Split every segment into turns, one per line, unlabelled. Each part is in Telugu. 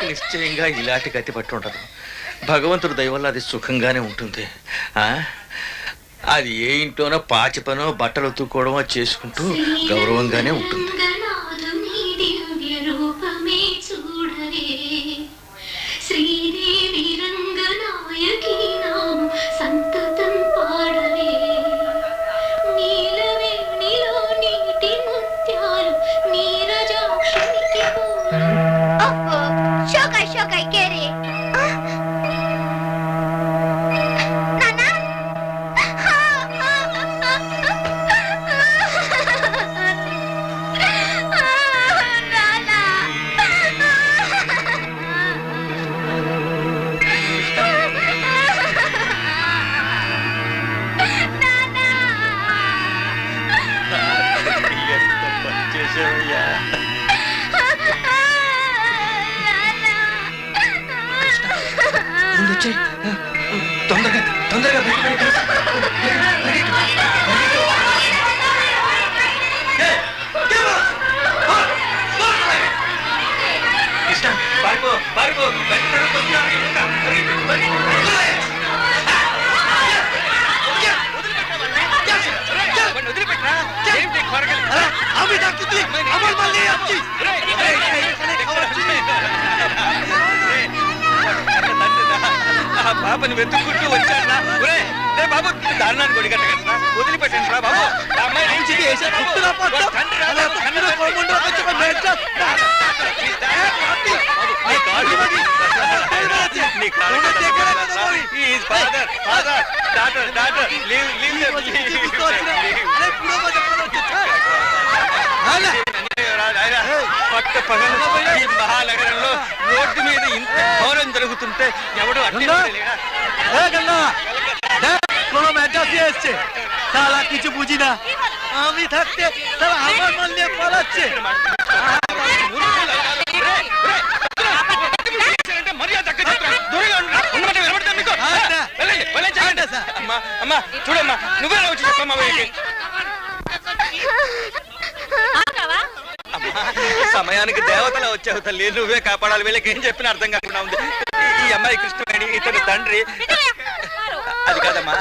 నిశ్చయంగా ఇలాంటి గతి పట్టి ఉండదు. భగవంతుడు దయ వల్ల అది సుఖంగానే ఉంటుంది. అది ఏ ఇంట్లోనో పాచి పనో బట్టలు ఉతుక్కోవడమో చేసుకుంటూ గౌరవంగానే ఉంటుంది. తొందరగా తొందరగా కృష్ణ పారిపో పారిపో పాపని వెతుక్కుంటూ వచ్చాడా? బాబు దారుణాన్ని కొడిగట్టగలరా? వదిలిపెట్టండి రా బాబు. అమ్మాయి పట్ట పగలు ఈ మహానగరంలో రోడ్డు మీద ఇంత ఘోరం జరుగుతుంటే ఎవడు
এসছে সারা কিছু বুঝি না আমি থাকতে তারা আমার মাল নিয়ে পালাচ্ছে
అమ్మా చూడమ్మా నువ్వే వచ్చి చెప్పమ్మా. సమయానికి దేవతలా వచ్చావు తల్లి, నువ్వే కాపాడాలి. వీళ్ళకి ఏం చెప్పినా అర్థం కాకుండా ఉంది. ఈ అమ్మాయి కృష్ణవేణి, ఇతని తండ్రి. అది కాదమ్మా,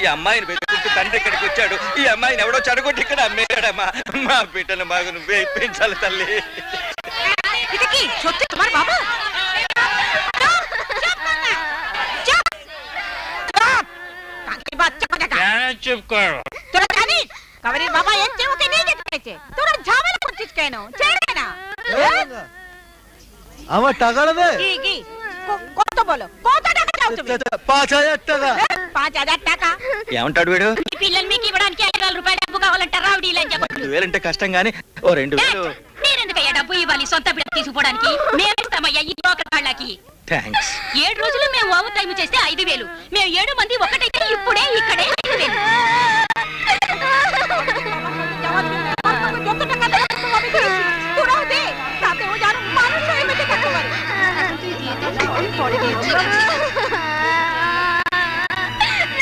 ఈ అమ్మాయిని వెతుకుంటూ తండ్రి ఇక్కడికి వచ్చాడు. ఈ అమ్మాయిని ఎవడో చెడగొట్టి ఇక్కడ అమ్మేయడమ్మా. మా బిడ్డను బాగా నువ్వే ఇప్పించాలి తల్లి.
আমার টাকাটা দে।
কত বলো, কত টাকা চাও তুমি?
5000 টাকা।
5000 টাকা
ఏమంటాడు వీడు?
మీ పిల్లలు మీకు ఇవ్వడానికి 5000 రూపాయలు డబ్బు కావాలంటే రావుడీలు అని చెప్పండి.
2000 అంటే కష్టం గానీ ఓ 2000.
మీరెందుకయ్యా డబ్బు ఇవ్వాలి సొంత బిడ్డ తీసుకుపోవడానికి? మేమిస్తామయ్యా ఈ లోకల్ వాళ్ళకి.
థ్యాంక్స్.
7 రోజులు మేము ఓవర్ టైం చేస్తే 5000. మేము 7 మంది ఒకటైతే ఇప్పుడే ఇక్కడే 5000.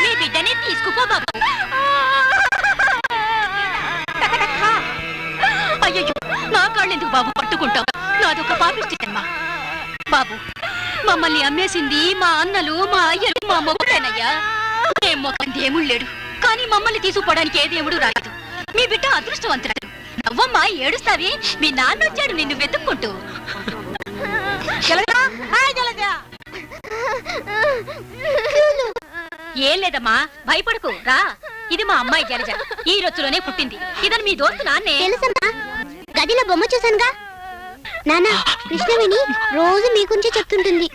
మీ బిడ్డని తీసుకుపో బాబు. అయ్యో నా కాళ్ళెందుకు బాబు పట్టుకుంటావు? నాదొక పాపిష్టి జన్మ బాబు. మమ్మల్ని అమ్మేసింది మా అన్నలు, మా అయ్యలు, మా మొగుడేనయ్యా. ఏం మొక్కని దేవుడు లేడు, కానీ మమ్మల్ని తీసుకుపోవడానికి ఏ దేవుడు రాలేదు. మీ బిడ్డ అదృష్టవంతురాడు. నవ్వమ్మా, ఏడుస్తావి? మీ నాన్న వచ్చాడు నిన్ను వెతుక్కుంటూ. ఏం లేదమ్మా, భయపడకు రా. ఇది మా అమ్మాయి జలజ, ఈ రొచ్చులోనే పుట్టింది. ఇదని మీ దోస్తు నాన్నే.
తెలుసమ్మా, గదిలో బొమ్మ చూసానుగా. నాన్న, కృష్ణవేణి రోజు మీ గురించి చెప్తుంటుంది.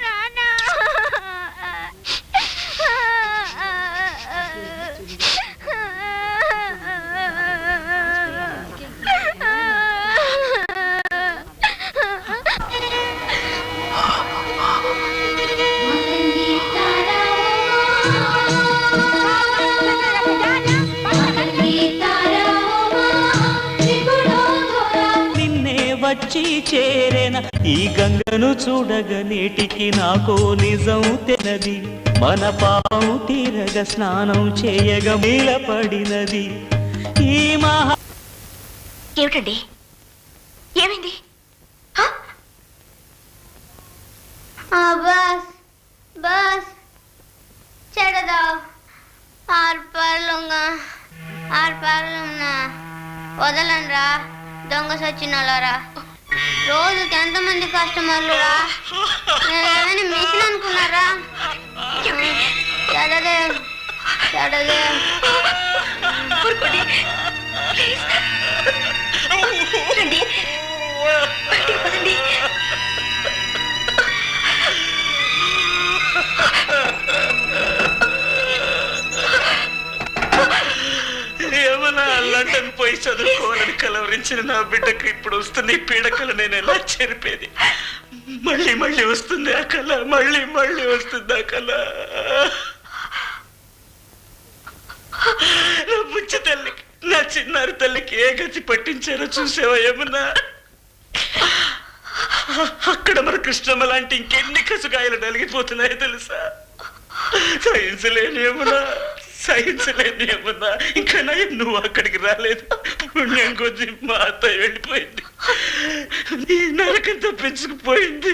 వచ్చి చేరేన ఈ గంగను చూడగ నీటికి నాకో నిజం తెనది. మన పాపం తీరగ స్నానం చేయగ మీలపడినది ఈ మహా.
ఏమిటండి, ఏమైంది?
बस बस चढ़ दो आर पार लूंगा వదలండ్రా దొంగ సచ్చినోళ్ళరా రోజుకి ఎంతమంది కస్టమర్లు రా నేను మిషన్ అనుకున్నారా చెడదే
ఏమన్నా లండన్ పోయి చదువుకోవాలని కలవరించిన నా బిడ్డకు ఇప్పుడు వస్తుంది పీడకలు నేను ఎలా చెరిపేది మళ్ళీ మళ్ళీ వస్తుంది ఆ కళ మళ్ళీ మళ్ళీ వస్తుంది ఆ కళ నా బుచ్చి తల్లికి నా చిన్నారి తల్లికి ఏ గతి పట్టించారో చూసావా ఏమన్నా అక్కడ మన కృష్ణమ్మ లాంటి ఇంకెన్ని కసుగాయలు నలిగిపోతున్నాయో తెలుసా సహించలేని ఏమన్నా ఇంకా నయం నువ్వు అక్కడికి రాలేదు పుణ్యం కొద్ది మా అత్తయ్య వెళ్ళిపోయింది నీ నరకం తప్పించుకుపోయింది